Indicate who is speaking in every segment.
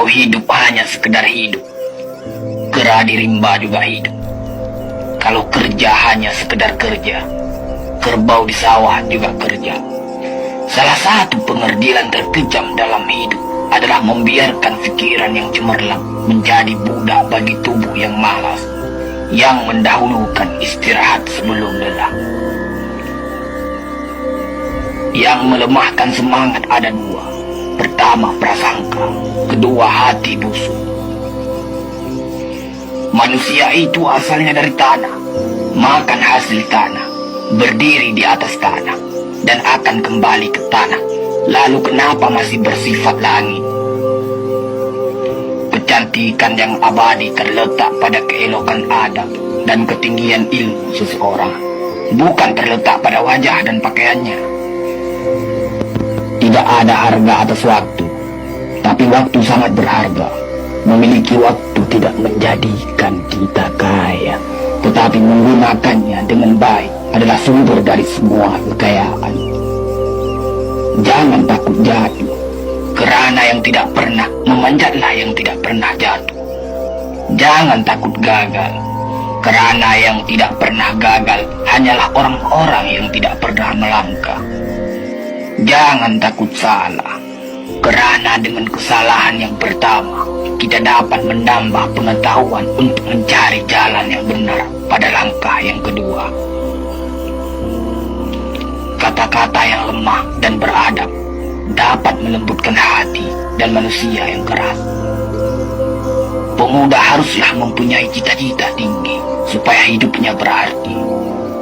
Speaker 1: Kalau hidup hanya sekedar hidup, kera di rimba juga hidup. Kalau kerja hanya sekedar kerja, kerbau di sawah juga kerja. Salah satu pengerdilan terkejam dalam hidup adalah membiarkan pikiran yang cemerlang menjadi budak bagi tubuh yang malas, yang mendahulukan istirahat sebelum lelah. Yang melemahkan semangat ada dua. Pertama, prasangka. Kedua, hati busuk. Manusia itu asalnya dari tanah, makan hasil tanah, berdiri di atas tanah, dan akan kembali ke tanah. Lalu kenapa masih bersifat langit? Kecantikan yang abadi terletak pada keelokan adab dan ketinggian ilmu seseorang, bukan terletak pada wajah dan pakaiannya. Tidak ada harga atas waktu, tapi waktu sangat berharga. Memiliki waktu tidak menjadikan kita kaya, tetapi menggunakannya dengan baik adalah sumber dari semua kekayaan. Jangan takut jatuh, kerana yang tidak pernah memanjatlah yang tidak pernah jatuh. Jangan takut gagal, kerana yang tidak pernah gagal hanyalah orang-orang yang tidak pernah melangkah. Jangan takut salah, kerana dengan kesalahan yang pertama kita dapat menambah pengetahuan untuk mencari jalan yang benar pada langkah yang kedua. Kata-kata yang lemah dan beradab dapat melembutkan hati dan manusia yang keras. Pemuda haruslah mempunyai cita-cita tinggi supaya hidupnya berarti.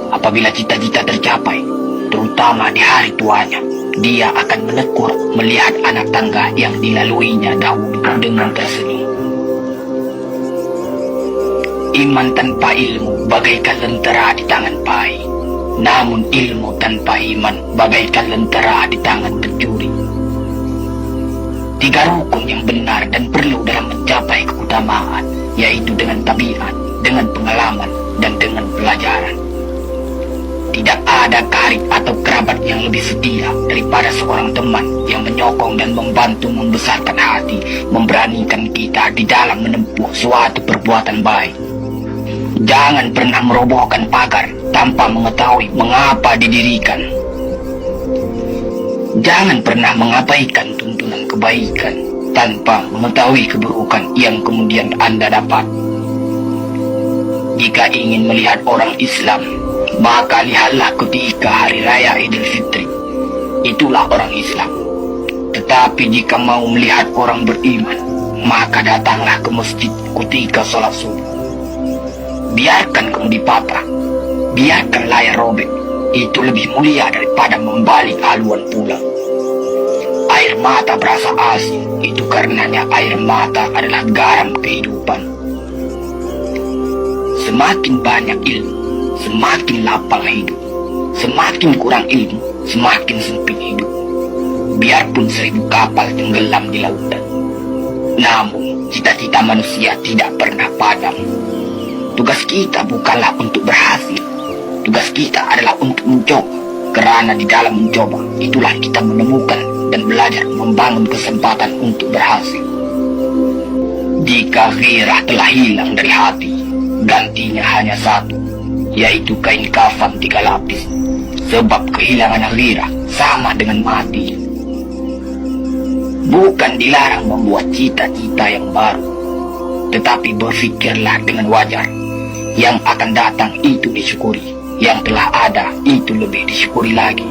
Speaker 1: Apabila cita-cita tercapai, terutama di hari tuanya, dia akan menekur melihat anak tangga yang dilaluinya dahulu dengan tersenyum. Iman tanpa ilmu bagaikan lentera di tangan pai, namun ilmu tanpa iman bagaikan lentera di tangan pencuri. Tiga rukun yang benar dan perlu dalam mencapai keutamaan, yaitu dengan tabiat, dengan pengalaman, dan dengan pelajaran. Tidak ada karib atau kerabat yang lebih setia daripada seorang teman yang menyokong dan membantu membesarkan hati, memberanikan kita di dalam menempuh suatu perbuatan baik. Jangan pernah merobohkan pagar tanpa mengetahui mengapa didirikan. Jangan pernah mengabaikan tuntunan kebaikan tanpa mengetahui keburukan yang kemudian Anda dapat. Jika ingin melihat orang Islam, maka lihatlah ketika hari raya Idul Fitri. Itulah orang Islam. Tetapi jika mau melihat orang beriman, maka datanglah ke masjid ketika sholat subuh. Biarkan kemudi patah, biarkan layar robek. Itu lebih mulia daripada membalik haluan pulang. Air mata berasa asin, itu karenanya air mata adalah garam kehidupan. Semakin banyak ilmu, semakin lapang hidup. Semakin kurang ilmu, semakin sempit hidup. Biarpun 1000 kapal tenggelam di lautan, namun cita-cita manusia tidak pernah padam. Tugas kita bukanlah untuk berhasil, tugas kita adalah untuk mencoba. Kerana di dalam mencoba, itulah kita menemukan dan belajar membangun kesempatan untuk berhasil. Jika gairah telah hilang dari hati, gantinya hanya satu, yaitu kain kafan 3 lapis. Sebab kehilangan gairah sama dengan mati. Bukan dilarang membuat cita-cita yang baru, tetapi berfikirlah dengan wajar. Yang akan datang itu disyukuri, yang telah ada itu lebih disyukuri lagi.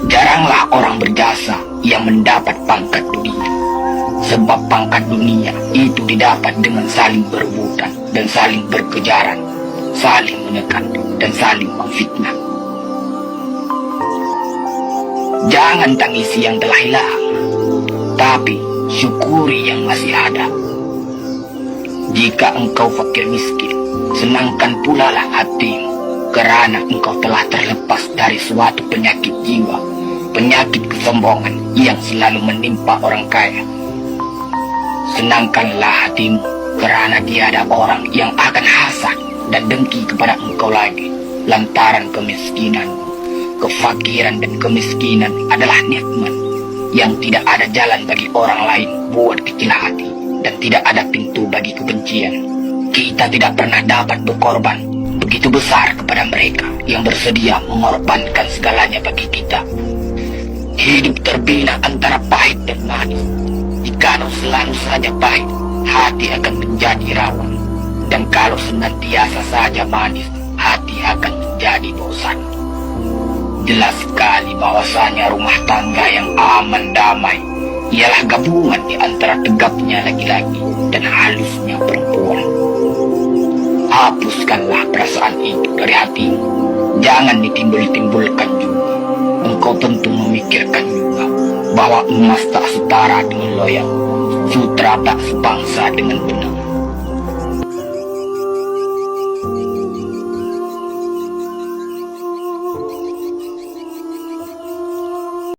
Speaker 1: Jaranglah orang berjasa yang mendapat pangkat dunia, sebab pangkat dunia itu didapat dengan saling berebutan dan saling berkejaran, saling menekan dan saling memfitnah. Jangan tangisi yang telah hilang, tapi syukuri yang masih ada. Jika engkau fakir miskin, senangkan pula lah hatimu, kerana engkau telah terlepas dari suatu penyakit jiwa, penyakit kesombongan yang selalu menimpa orang kaya. Senangkanlah hatimu, kerana tiada orang yang akan hasad dan dengki kepada engkau lagi, lantaran kemiskinan. Kefakiran dan kemiskinan adalah nikmat, yang tidak ada jalan bagi orang lain buat kecil hati, dan tidak ada pintu bagi kebencian. Kita tidak pernah dapat berkorban begitu besar kepada mereka yang bersedia mengorbankan segalanya bagi kita. Hidup terbina antara pahit dan manis. Jikalau selalu saja pahit, hati akan menjadi rawan. Dan kalau senantiasa saja manis, hati akan menjadi bosan. Jelas sekali bahwasanya rumah tangga yang aman damai ialah gabungan di antara tegapnya laki-laki dan halusnya perempuan. Hapuskanlah perasaan itu dari hatimu. Jangan ditimbul-timbulkan juga. Engkau tentu memikirkan juga bahwa emas tak setara dengan loyang, sutra tak sebangsa dengan benang.